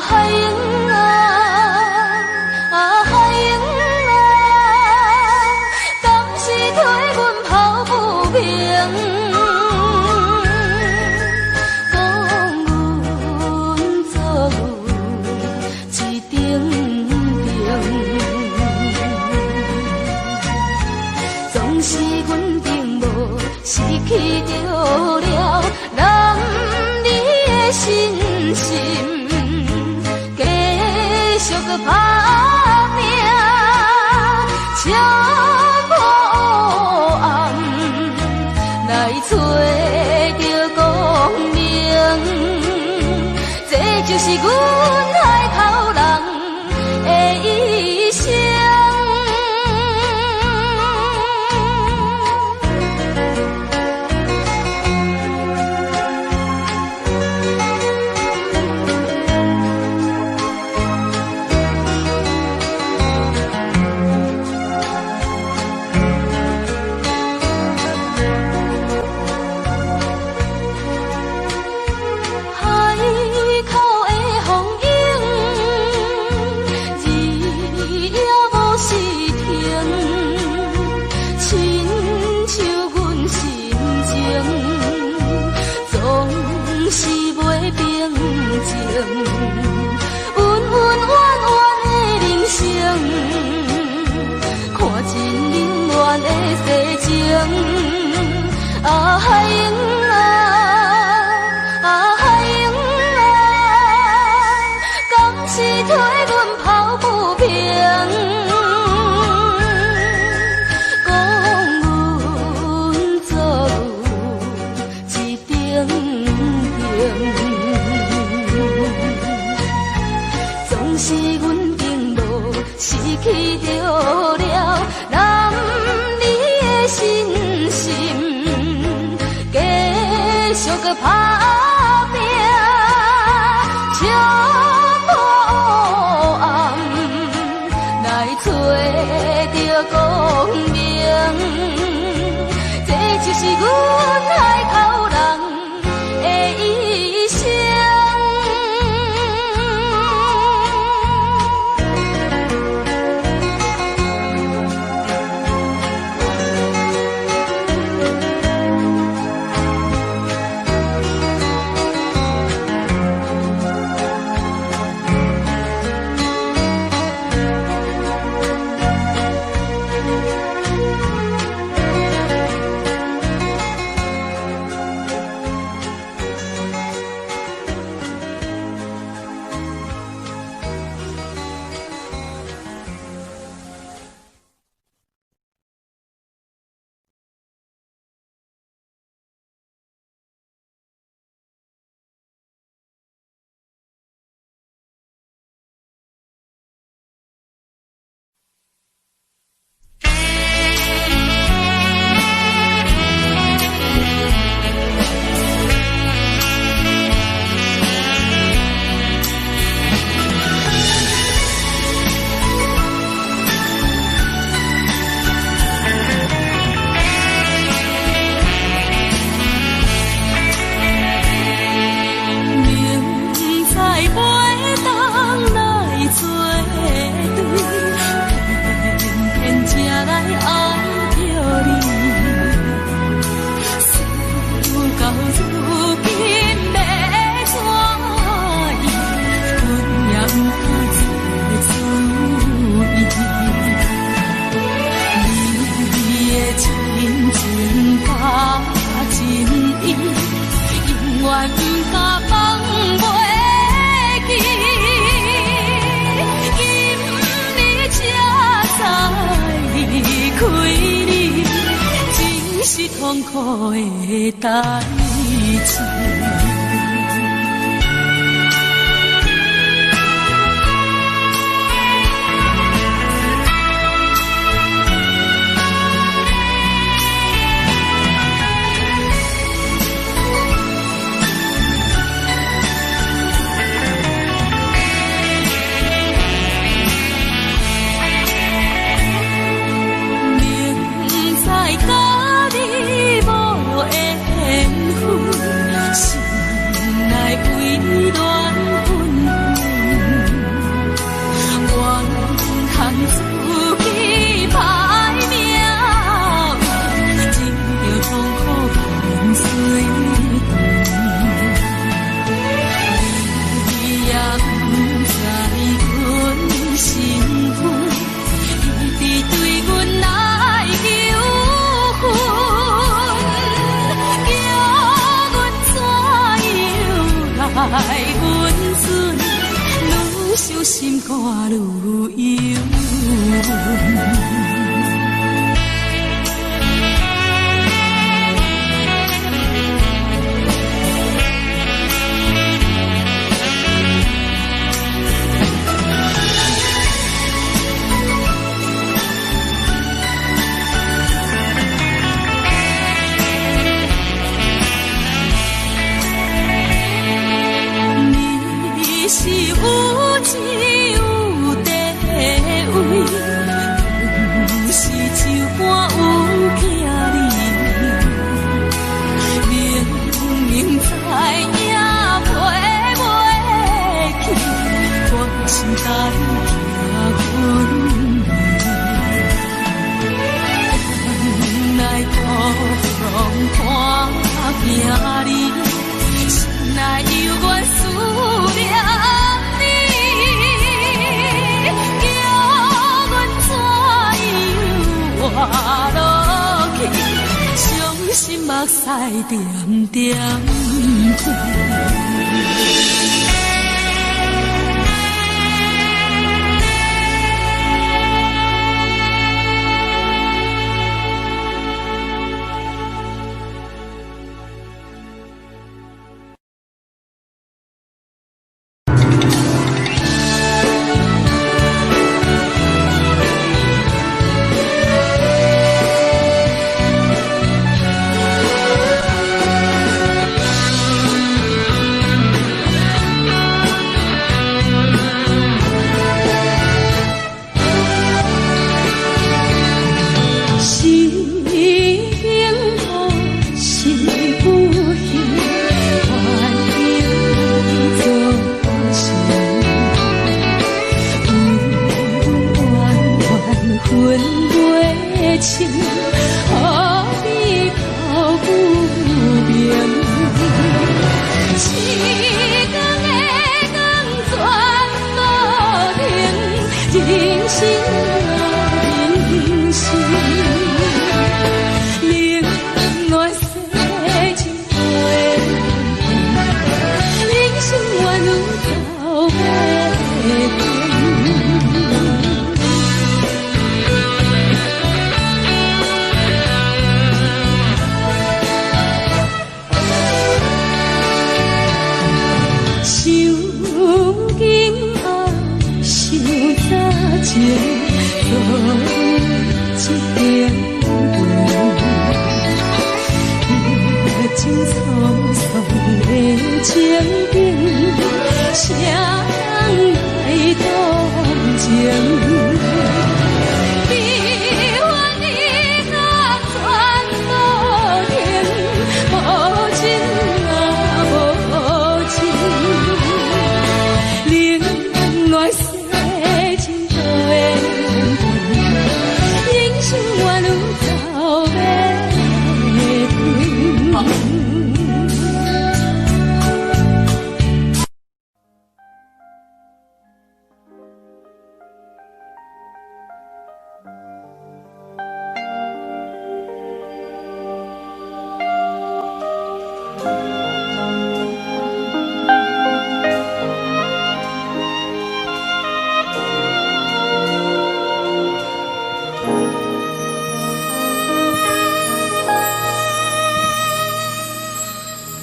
海英海英敢是替阮抱不平？讲阮做一顶顶，总是阮并无失去着了男儿的心心。继续搁打拼，敲破暗来找着光明，这就是阮海头人的一生。海英海英敢是替阮抱不平？讲阮做一顶顶，总是阮并无失去着了男儿的心心。继续搁打拼，敲破暗来找着光明，这就是阮海头人的一生。痛苦的代志。甲你无缘分，心温存，愈想心肝愈忧。是有钱有地位，不是酒馆有囝儿，明明知影陪袂去，我心胆惊阮来孤窗看行你，心内犹原思念。活落去，伤心目屎点点滴。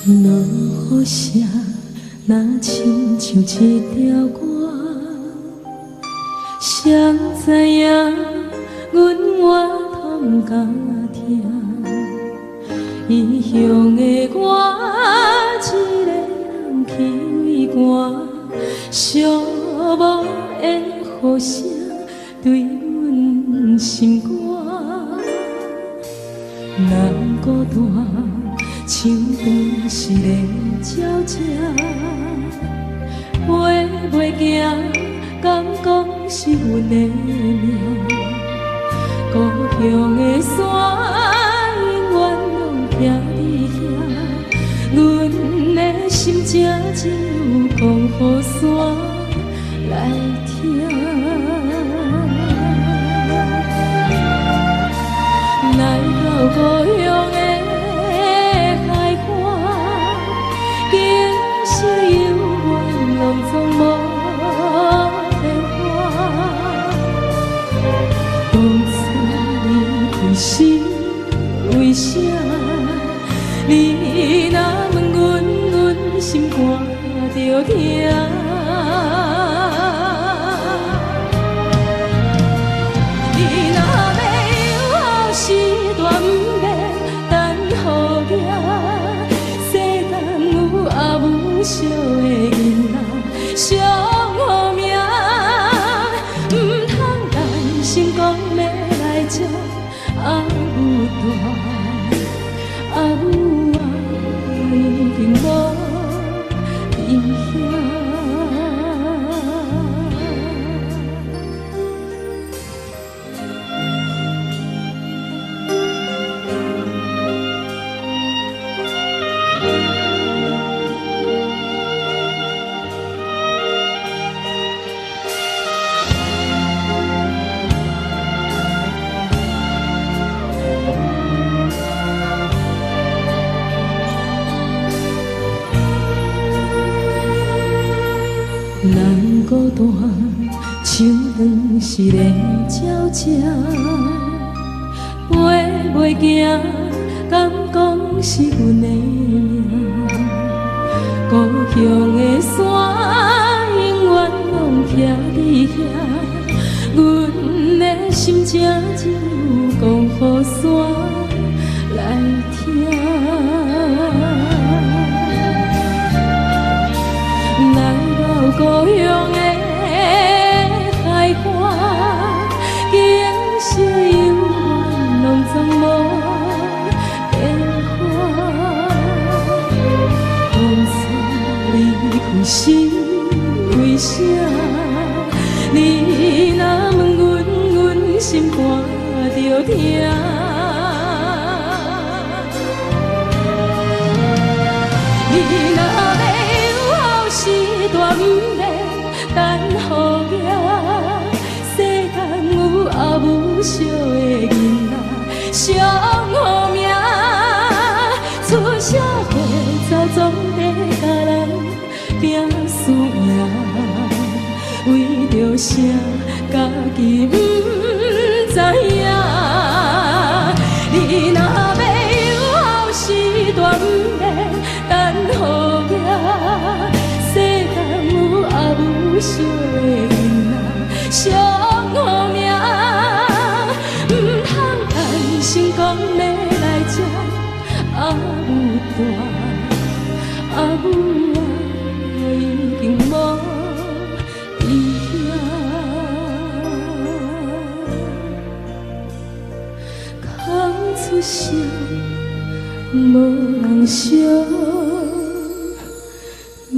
落雨声，若亲像一条歌，谁知影阮我通甲听，异乡的我一个人去赶，寂寞的雨声对阮心肝，人孤单。像长时的鸟只，飞袂行，敢讲是阮的命。故乡的山，永远拢徛伫遐，阮的心情只有讲予山来听。来到故乡的。 是犹原你若要有后时段，不免等予行。世间有阿母惜的囡仔，上好命，唔通担心讲要来接阿母大，阿母啊已经无伫遐。人孤单，像卵是咧鸟食，飞袂行，敢讲是阮的命。故乡的山，永远拢徛伫遐，阮的心情只有讲予山来听。故乡的海岸，景色永远拢总无变化。当初离开是为啥？你若问阮，阮心肝着疼。你若要有后时段，不免等予行。世间有阿母惜的囡仔，上好命。出社会走总得甲人拼输赢，为着啥家己不知影？你若要有后时段，不免等予行。世间有阿母惜的囡仔，上好命，唔通担心讲要来接阿母大，阿母啊已经无伫遐，空出声，无人惜命。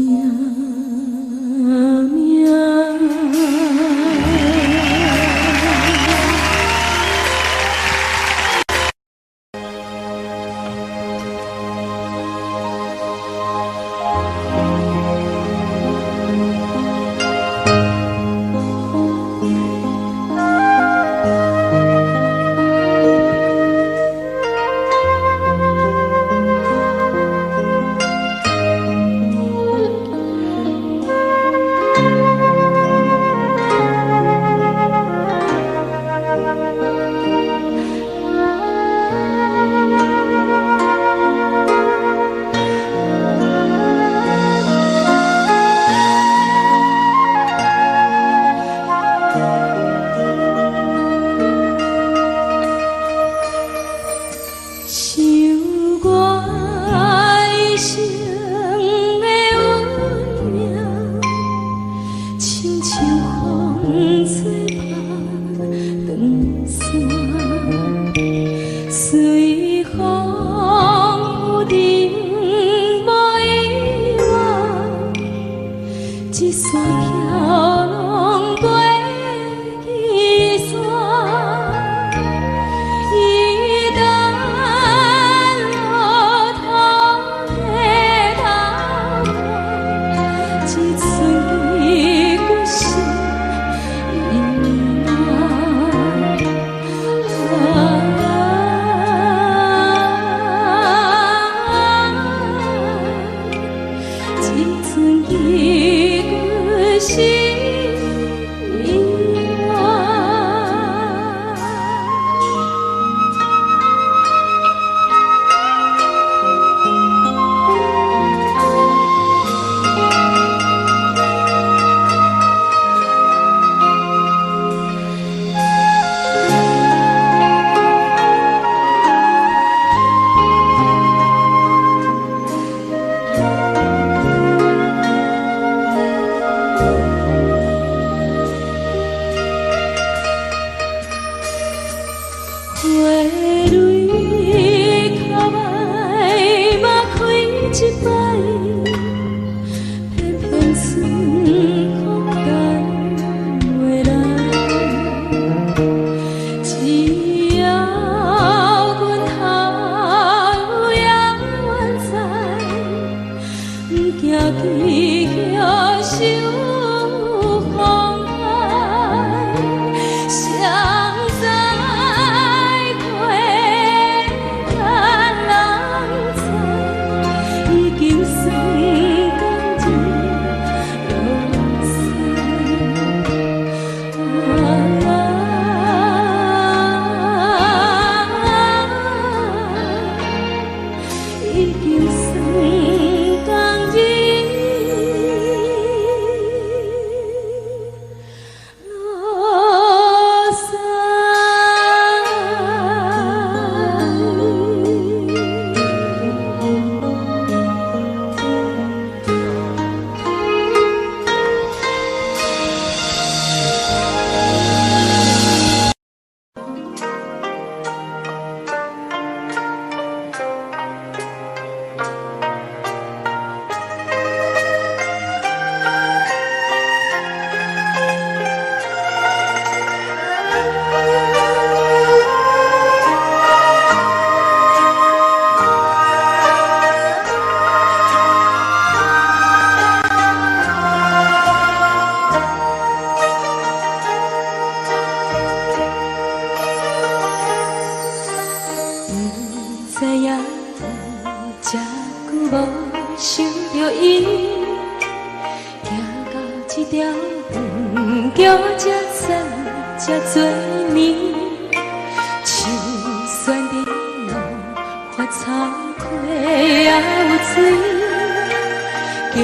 条船叫这山这多年，像旋伫路发草溪也有水，叫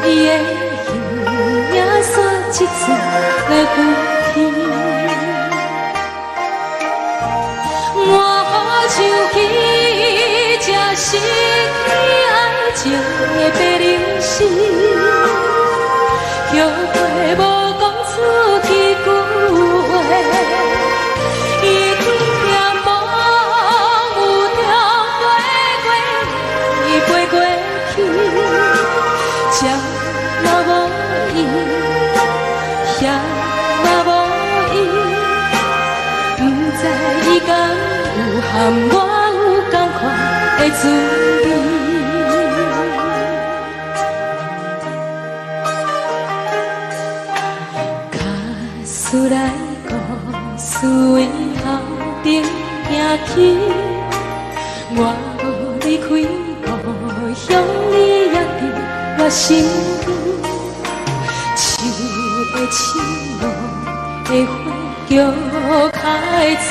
伊的形影线一阵来浮起，我好像去这失去爱情的白灵丝。后悔无讲出去句话，伊天涯茫有中飞过来，飞过去，这嘛无伊，遐嘛无伊，不知伊敢有含我有同款的滋味。厝内故事为头顶行起，我无离开故乡，你也伫我身边。树的青露的花叫开水，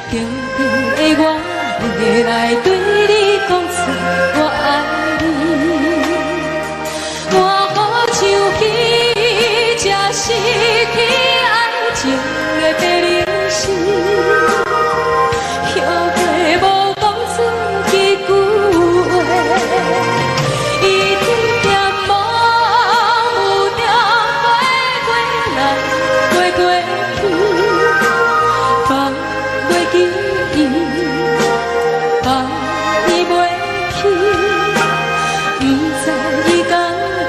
叫你的我会来对你讲出我爱你。我好像去这失去爱情的白灵丝，后悔无讲出去句话，伊天涯茫有中飞过来，飞过去，放袂记伊，放伊袂去，不知伊敢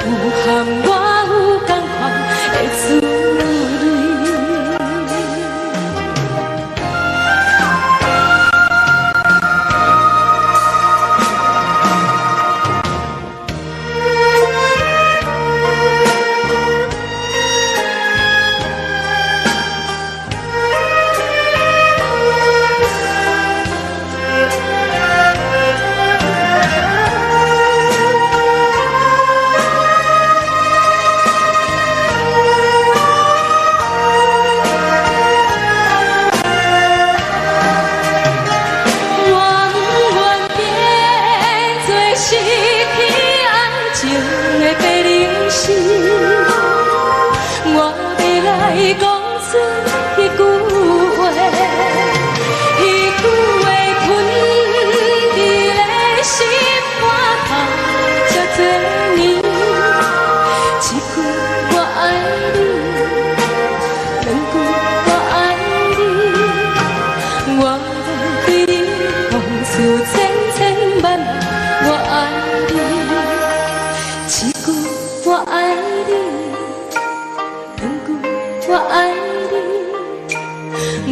有含我有同款的滋味。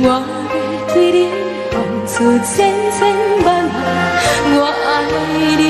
我要对你讲出千千万万，我爱你。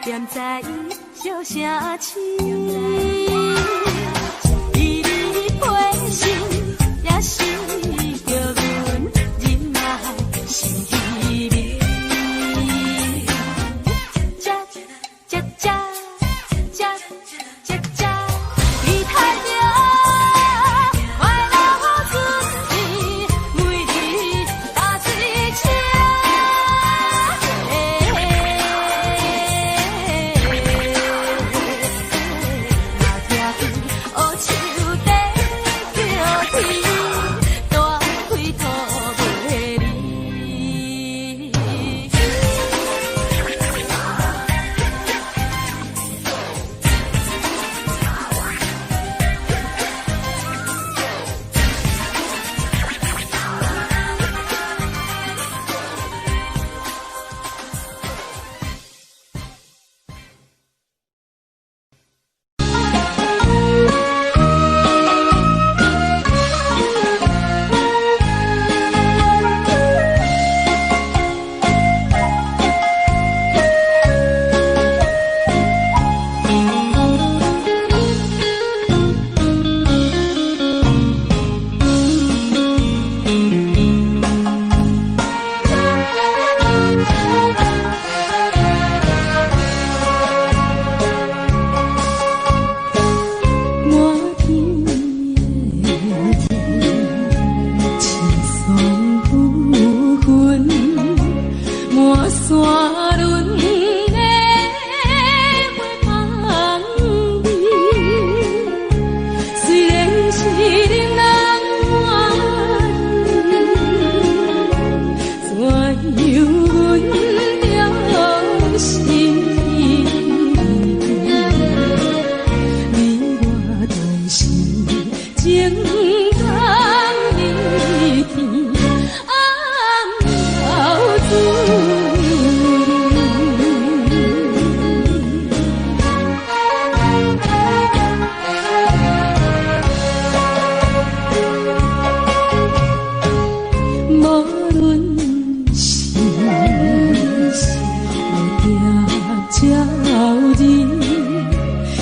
念在伊笑声痴，伊离陪心也是叫阮忍耐心稀微。这这这这这这，你太着快乐自己，每日打水车。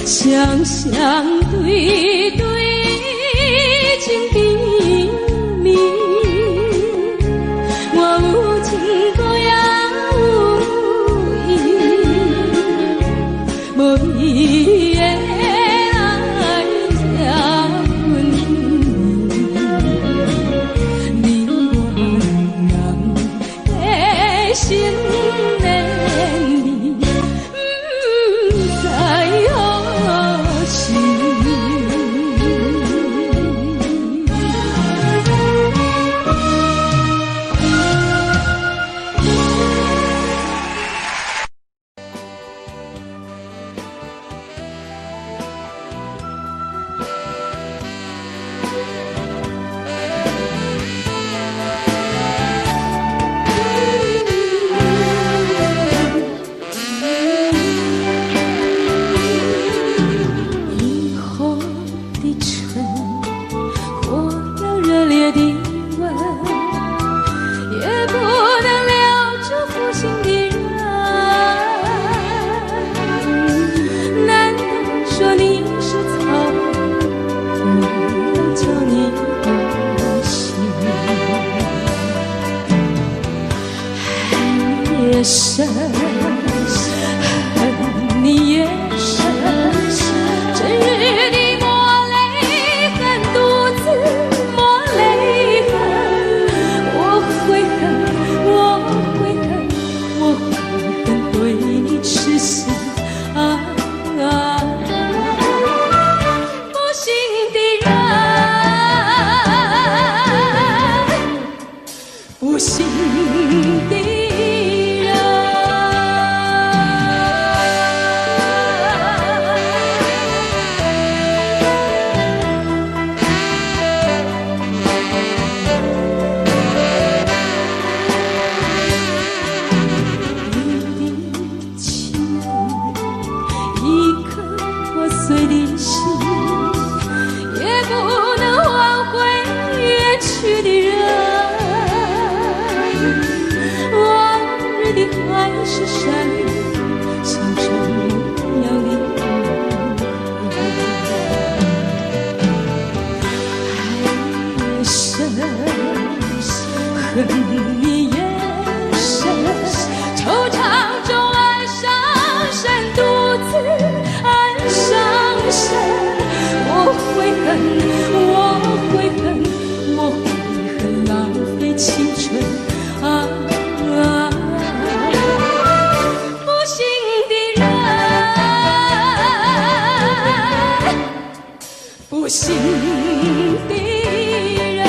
双双对对情绵绵，我有情歌也有意，无伊的爱才温暖，你我两人的心连理，不知何时。我悔恨，我悔恨浪费青春啊！不幸的人，不幸的人。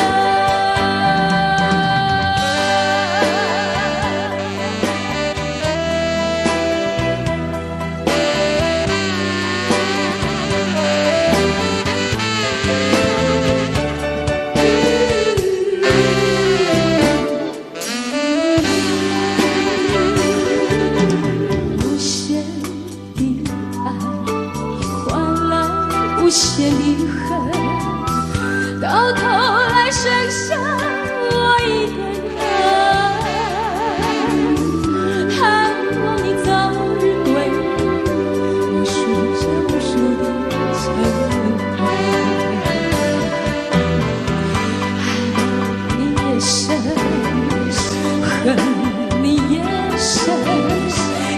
无限的恨，到头来剩下我一个人。盼望你早日归来，我数着无数的成功。爱你也深，恨你也深，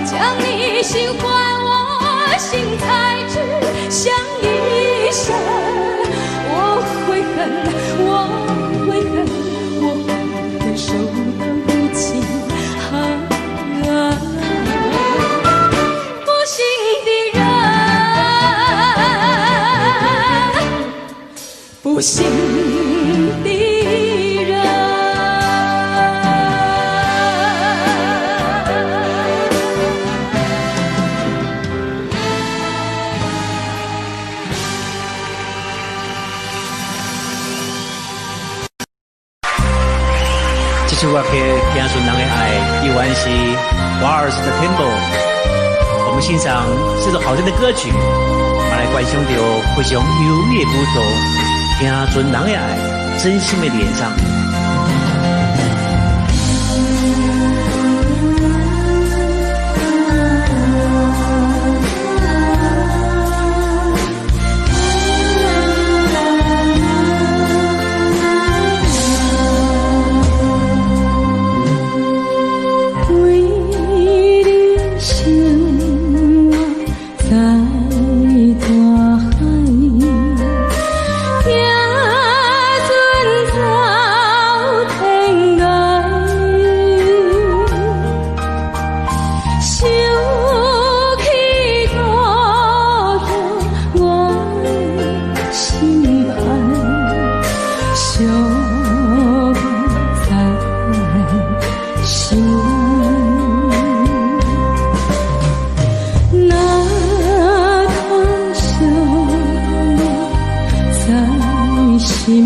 将你心换我心才知相依。我悔恨，我悔恨，我悔恨守得不轻啊！不幸的人，不幸的人。这首歌曲《听顺人的爱》依然是华尔兹的 Tempo。我们欣赏这首好听的歌曲，我来观赏到非常优美的舞蹈，听顺人的爱，真心的演唱。情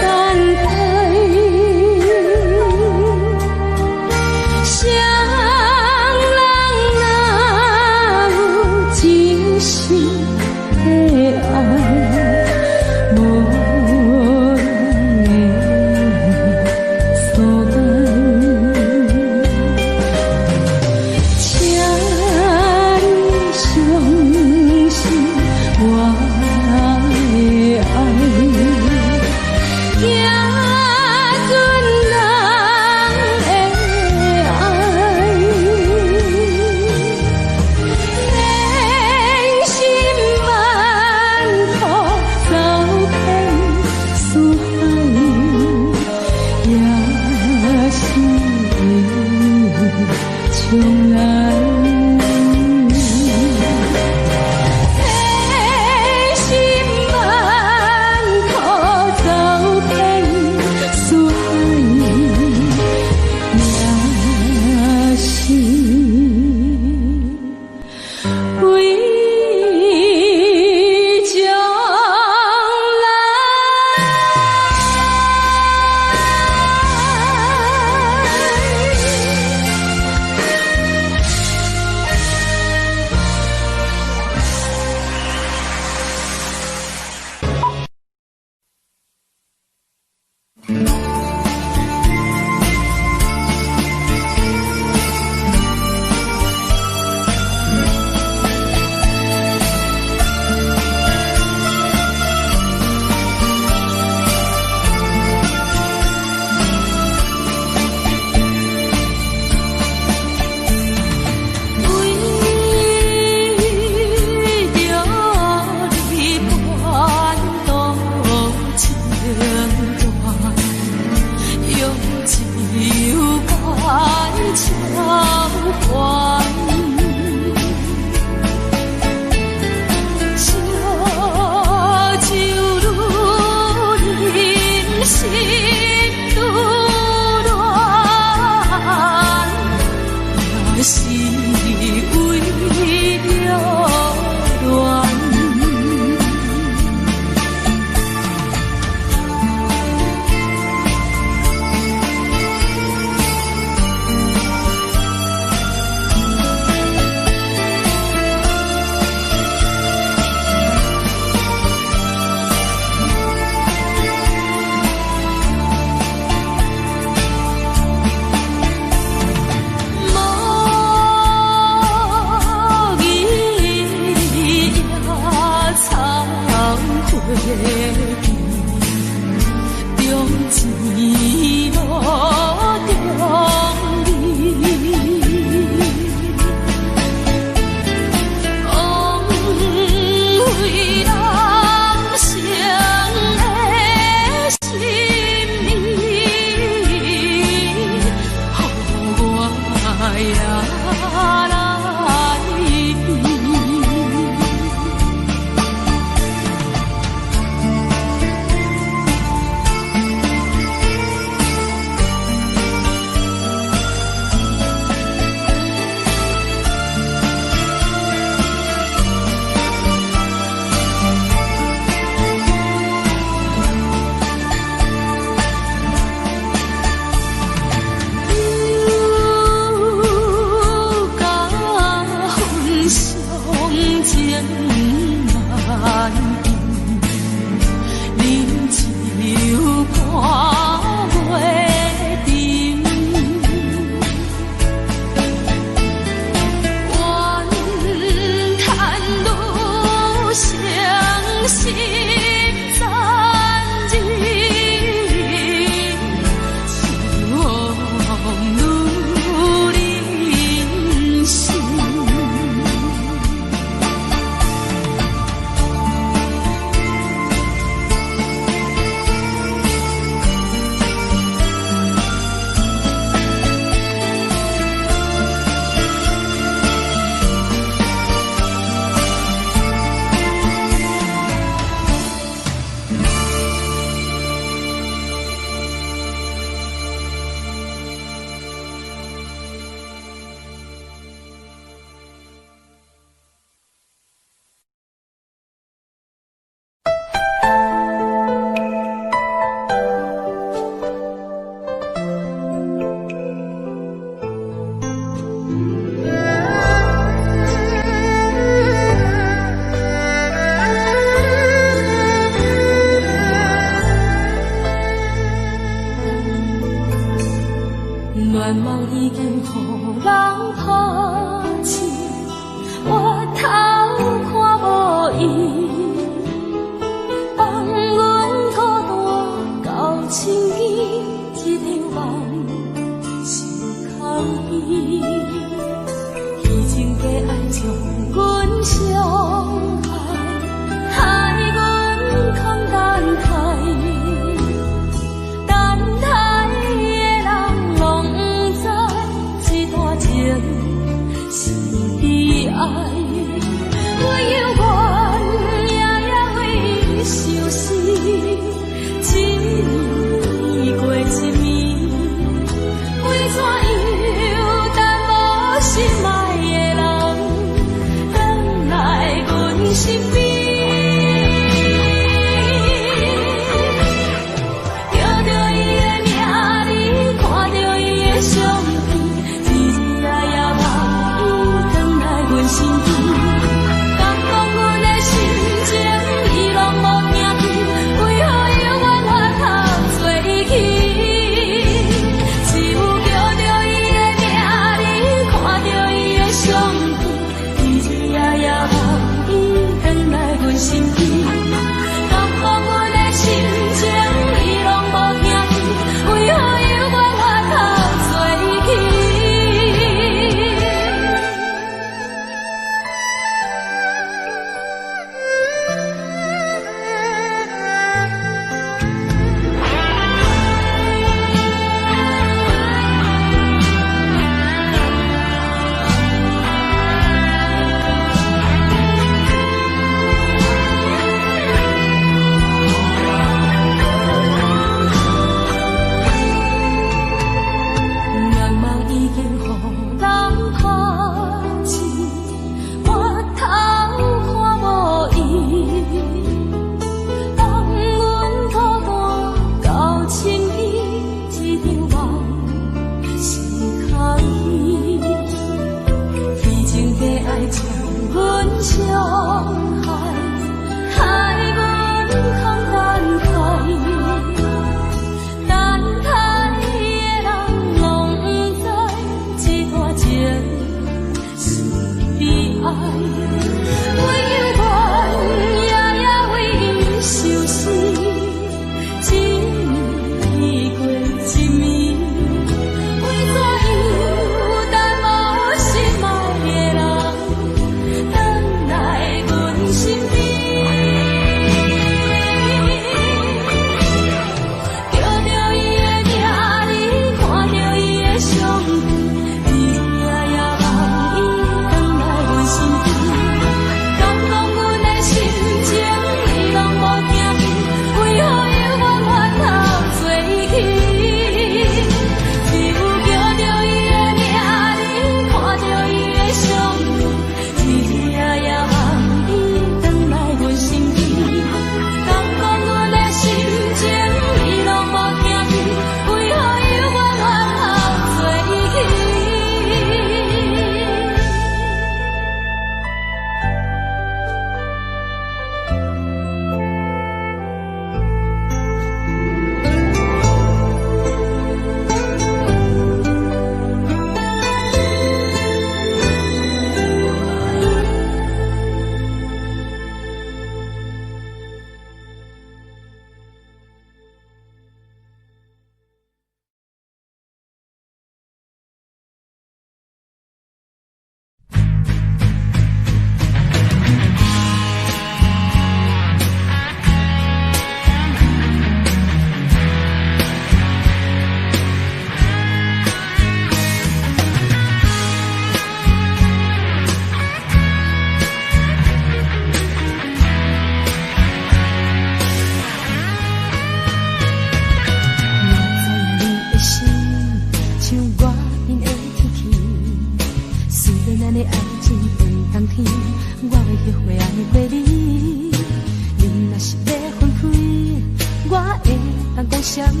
讲什么？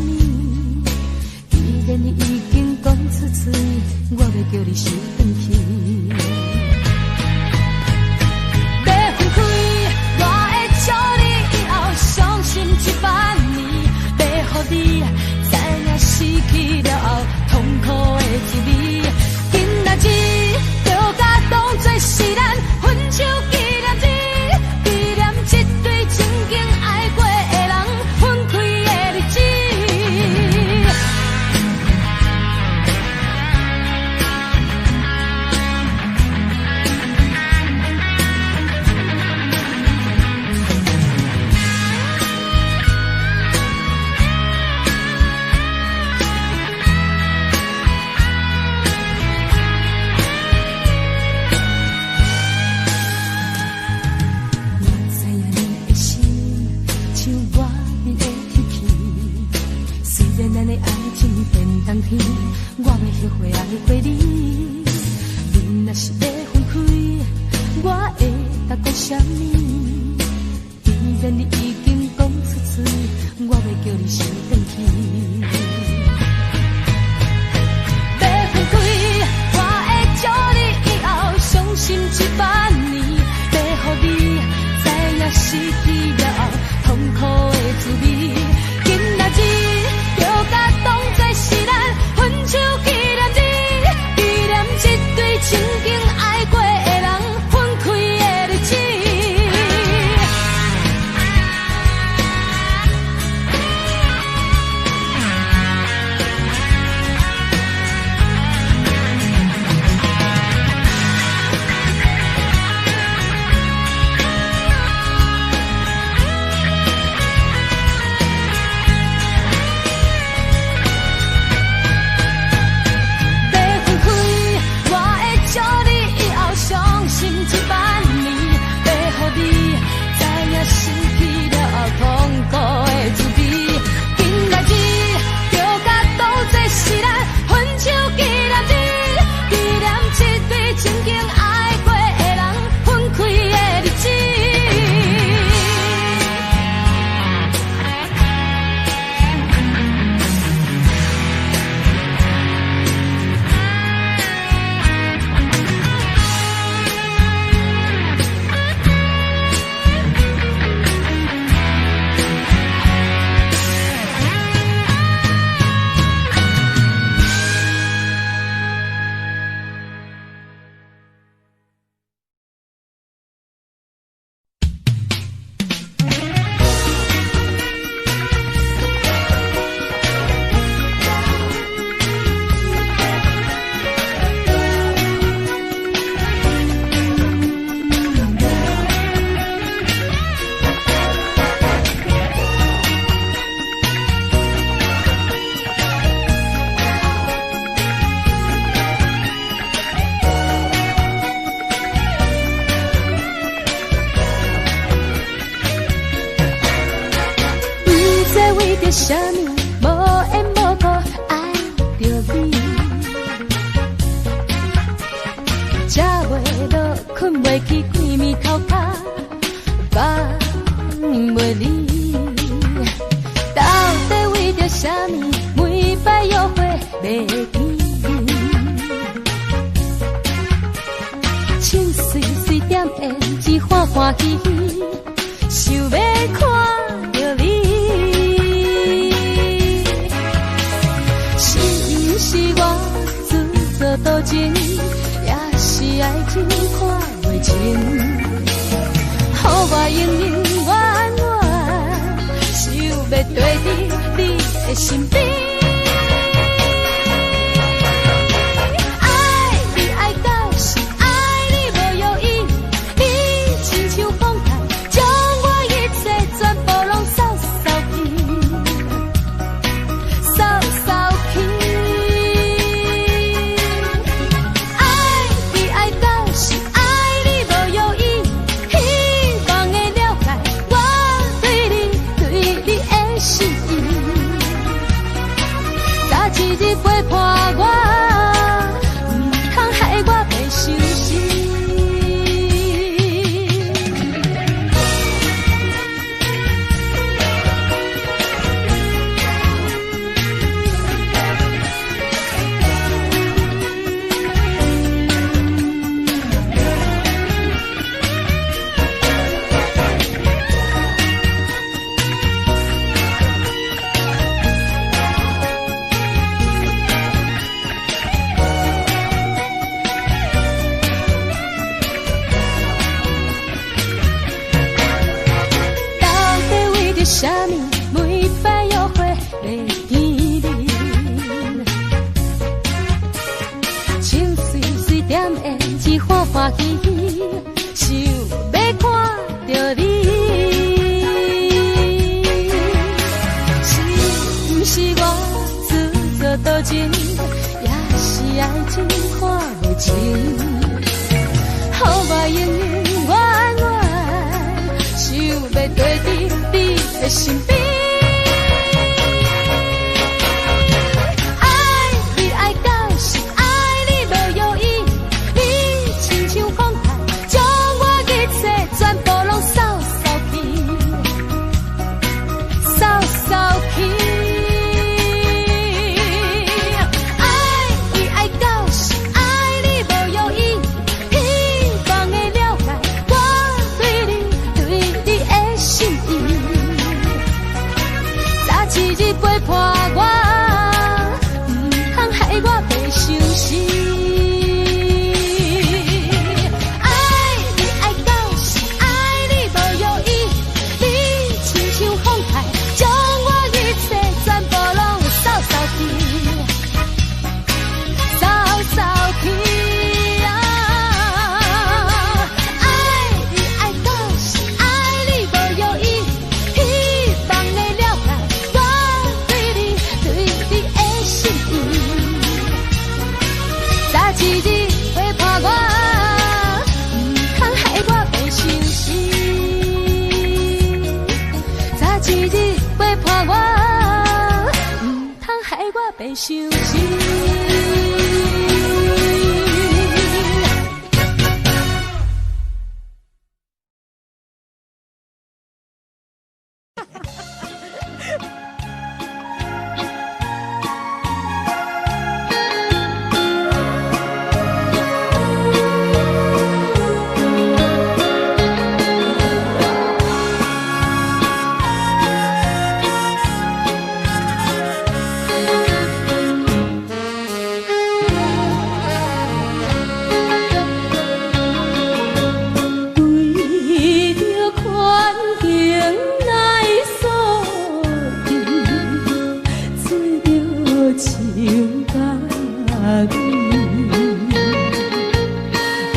既然你已经讲出嘴，我要叫你收回去。要分开，我会祝你以后伤心100年。要予你知影失去了后痛苦的滋味。今仔日就甲当作是咱分手纪念日，纪念这对曾经爱过的人分开的日子。我要后悔爱过你，你若是要分开，我会甲讲什么？既然你已经讲出嘴，我要叫你收回去。要分开，我会祝你以后伤心100年。要予你知影失去了后痛苦的滋味。今仔日就甲当作是咱分手纪念日，纪念这对曾经爱过的人分开的日子。失去了痛苦的滋味，今仔日就甲当作是咱分手纪念日，纪念这对曾经爱过的人分开的日子。什么无缘无故爱着你，食袂落，困袂去，规暝头壳放袂离。到底为着什么，每摆约会袂见你？唱碎碎点胭脂，欢欢喜喜，想要看着你。是我自作多情，也是爱情看袂清。予我永永远远，想要跟伫你的身边。爱你爱到是爱你无犹豫，你亲像风台，将我一切全部拢扫扫去，扫扫去。情，也是爱情看无清。好吧，永远远远，想要跟在你的身边。爱你爱到是爱你无犹豫，你亲像风台，将我一切全部拢扫扫去，扫扫去。爱你爱到是爱你无犹豫，希望会了解我对你的心意。早一日陪伴我，唔通害我白相思。爱你爱到是爱你无犹豫，你亲像风台，将我一切全部拢扫扫去，扫扫去啊！爱你爱到是爱你无犹豫，希望会了解我对你的心意。早一日陪伴我，唔通害我白相思。早一日陪伴我，唔通害我白相思。为着环境来所以，做着像甲鱼，人客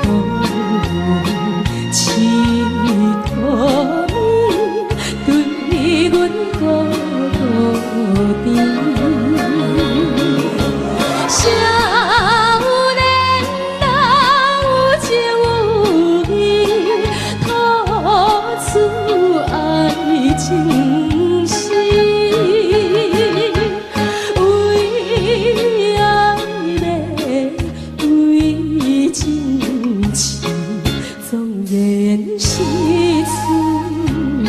途痴途迷，对阮孤单。少年人有情有义，吐出爱情丝，为爱恋，为情痴，纵然是滋味。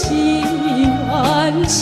心愿手。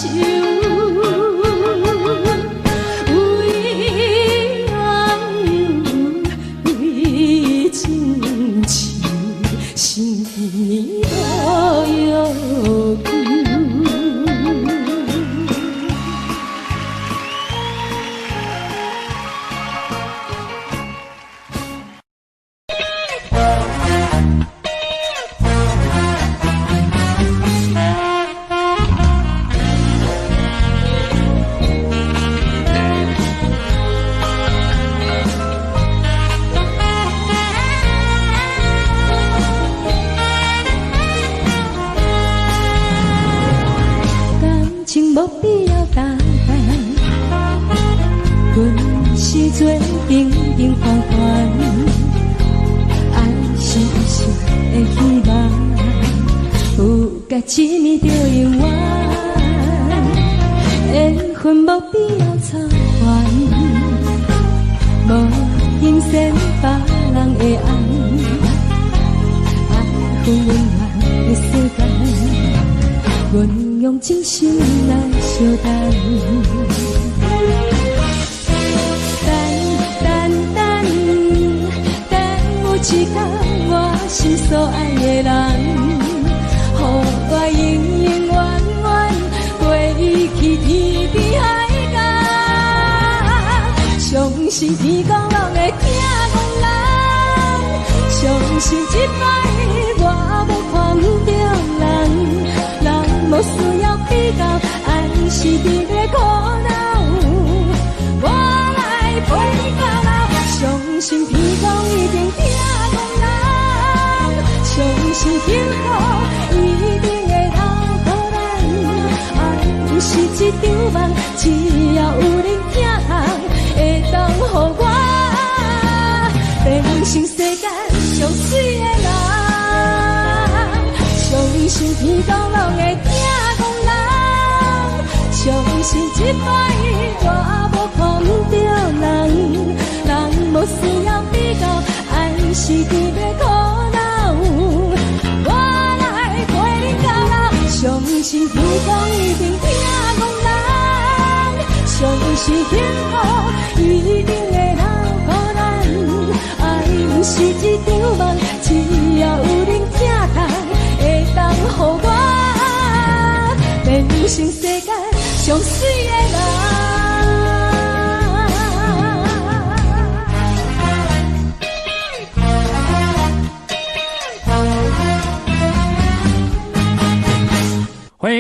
无必要担当，阮是做平平凡凡，爱是想的希望，有甲一面就永远，缘分无必要操烦，无因嫌别人的爱，爱恨温暖的世界。阮用真心来相等，等有一天我心所爱的人，予我永永远远过去天边海角。相信天公拢会听讲人，相信这摆我无看着人。无需要比较，爱是你的苦恼，我来陪你到老。相信天公一定听讲人，相信幸福一定会留予咱。爱不是一场梦，只要有人听会当予我变成世间上水的人。相信天公拢会听讲人，相信这摆我无看着人，人无需要比较，爱是你的苦恼，我来陪你到老。相信天公一定听讲人，相信幸福一定会留予咱。爱不是一场梦，只要有人听会当予我变成世间上水的人。欢迎。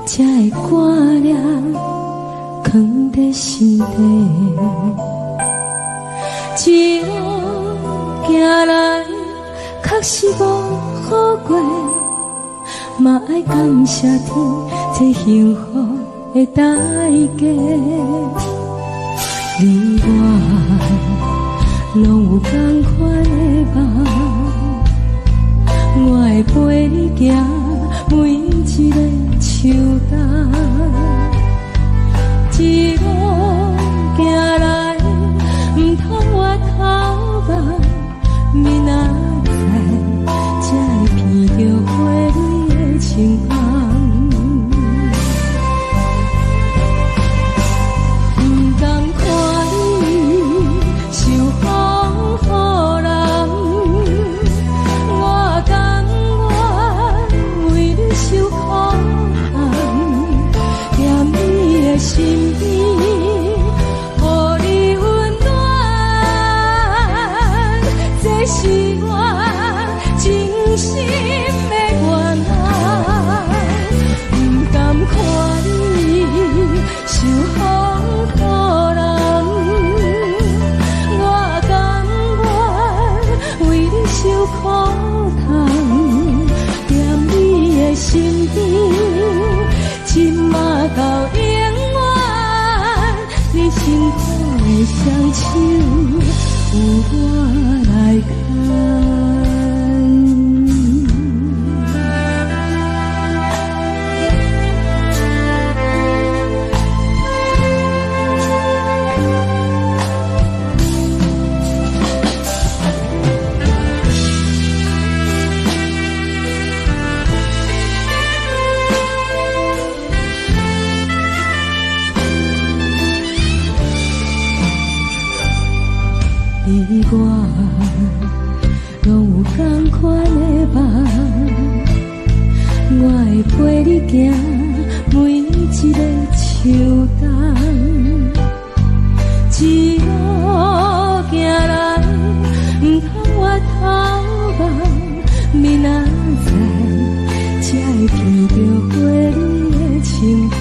才会挂念藏在心底，一路行来确实无好过，嘛爱感谢天这幸福的代价。你我拢有同款的梦，我会陪你行每一个树洞，一路行来，唔通我头目，明仔载才会闻到花你的清香。唔甘看你受风雨人，我甘愿为你受苦。双手有我来牵。你我拢有同款的梦，我会陪你行每一个秋冬，一路行来，不通我头望，明仔载才会闻到花蕊的清香。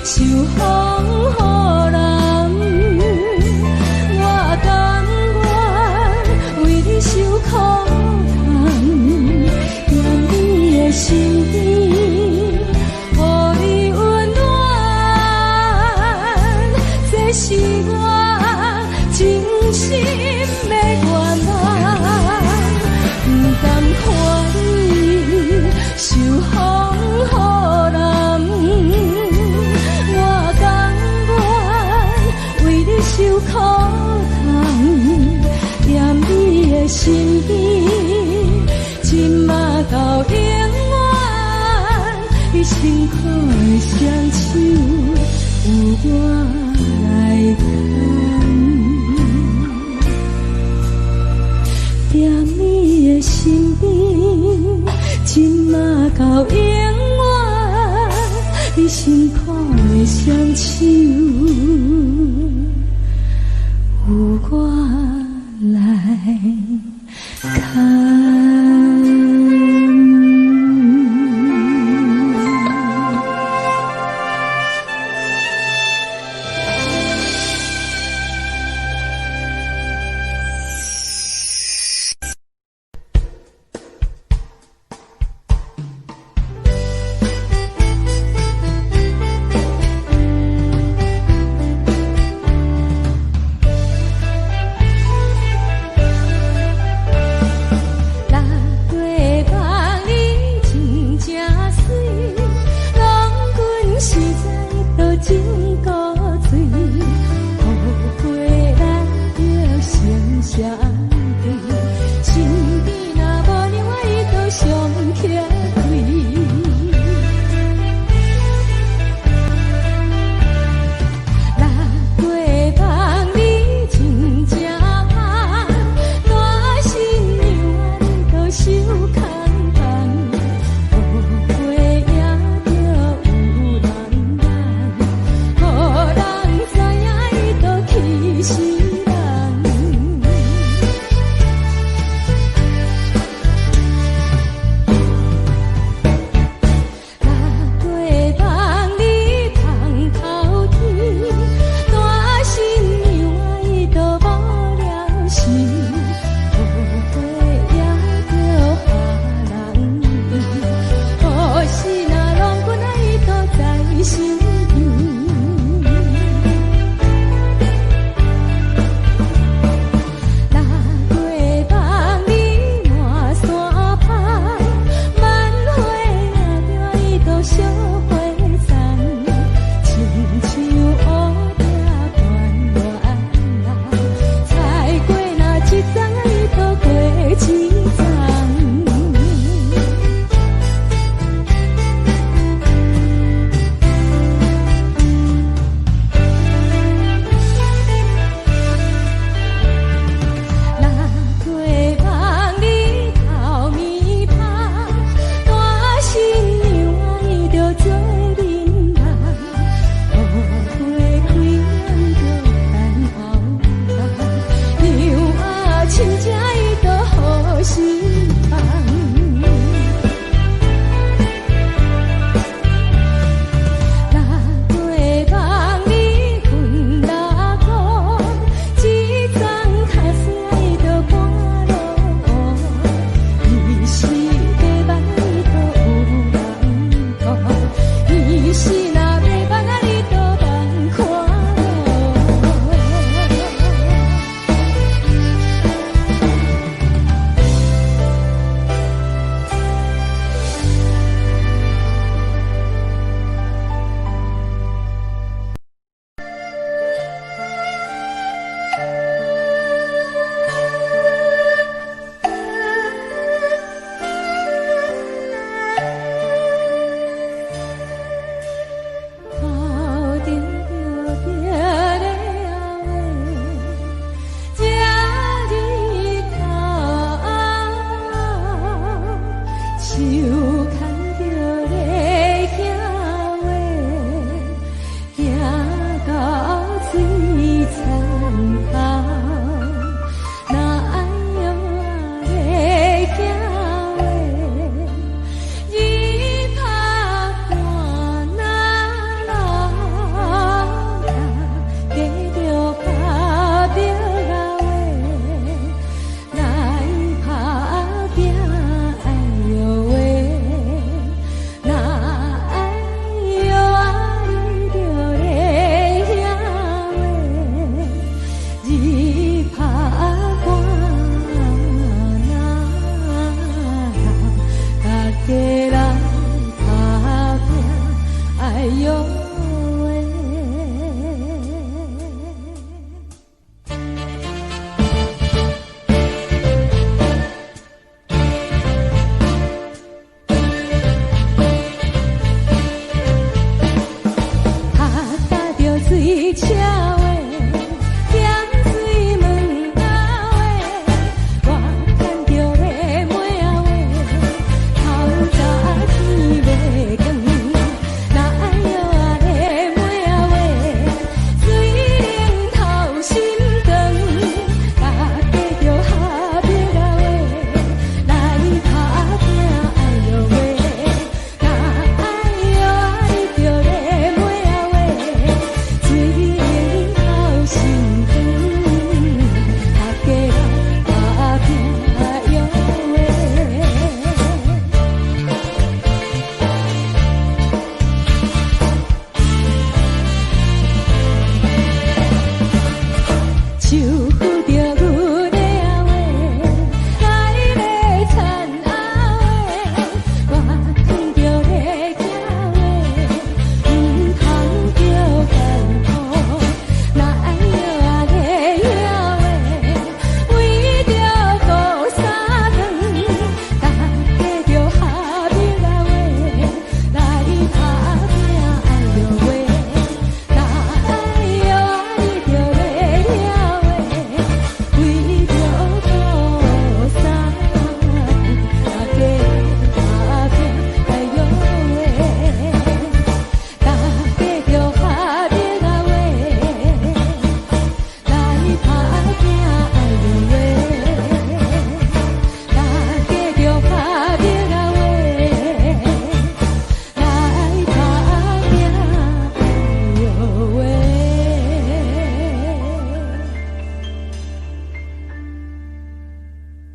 受风雨人，我甘愿为你受苦痛，踮你的身边，予你温暖，这是我真心的愿望。不甘看你受风雨人。受苦痛，踮你的身边，今嘛到永远，你辛苦的双手有我来牵。踮你的身边，今嘛到永远，你辛苦的双手。有我来牵。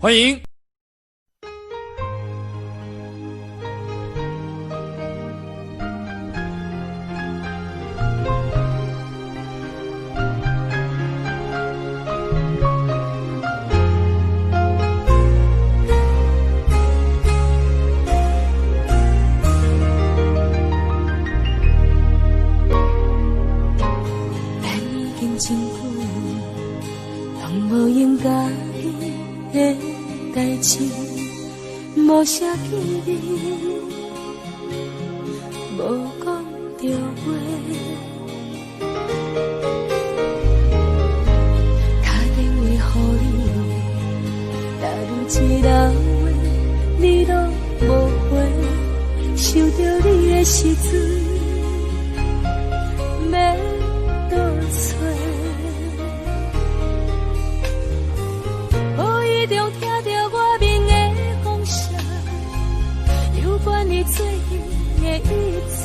欢迎。无啥记忆，无讲着话，打电话予你，哪有一人话你拢无回，想着你的时阵，要倒找，无意中听着我面的。有关你最近的一切，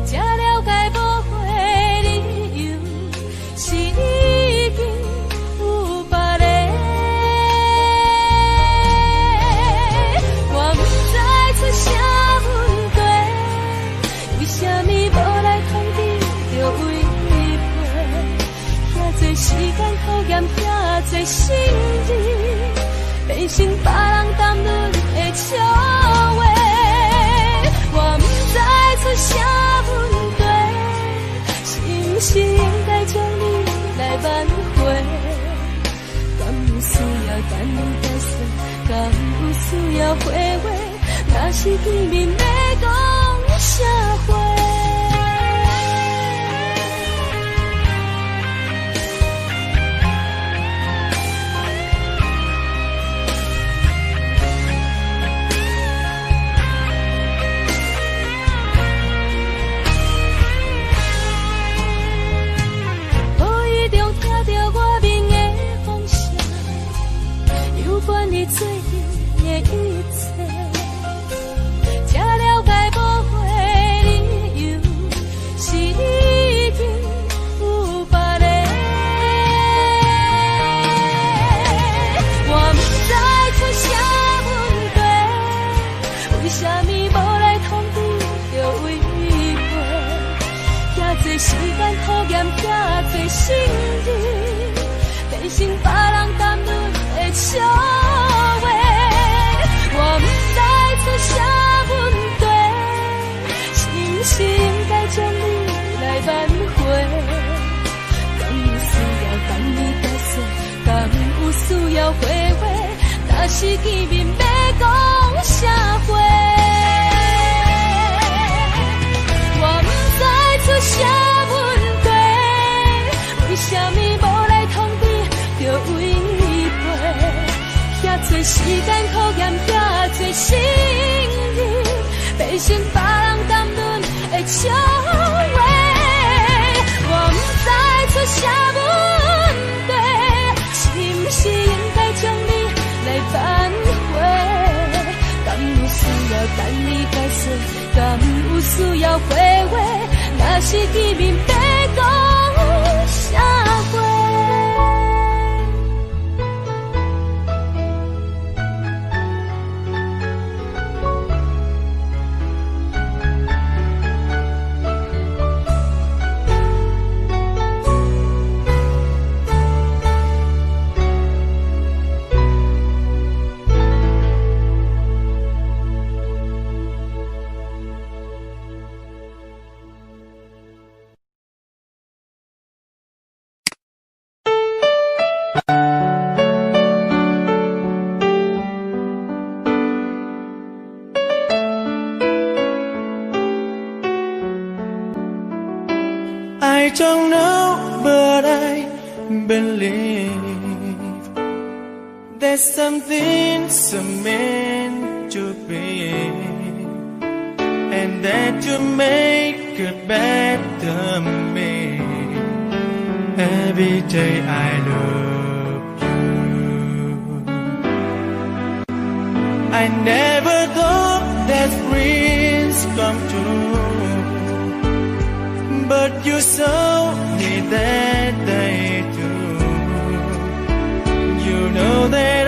才了解无悔理由是已经有别人。我不知出啥问题，为什么无来通知就违背？遐多时间考验，遐多心意，变成别人谈论的笑话。我不知出啥问题，是不是应该将你来挽回？敢有需要等你解释？敢有需要回话？若是见面要讲啥话？最近的一切，才了解无悔理由是已经有别人。我不知出啥问题，为什么无来通知就违背？遐多时间考验，遐多心意，变成别人谈论的笑话。我不知出啥问题，是不是应该将你来挽回？敢有需要等你解释？敢有需要回话？若是见面要讲啥话？我不知出啥问题，为什么无来通知就违背？遐多时间考验，遐多心意，变成别人谈论的笑话。我不知出啥问题，是不是应该将你来挽回？敢有需要等你解释？敢有需要回话？若是见面要讲啥话？I don't know, but I believe there's something so meant to be, and that you make a better me. Every day I love you. I never thought that dreams come true, but you saw me that day too. You know that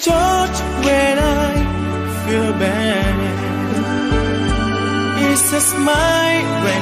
touch when I feel bad. It's a smile when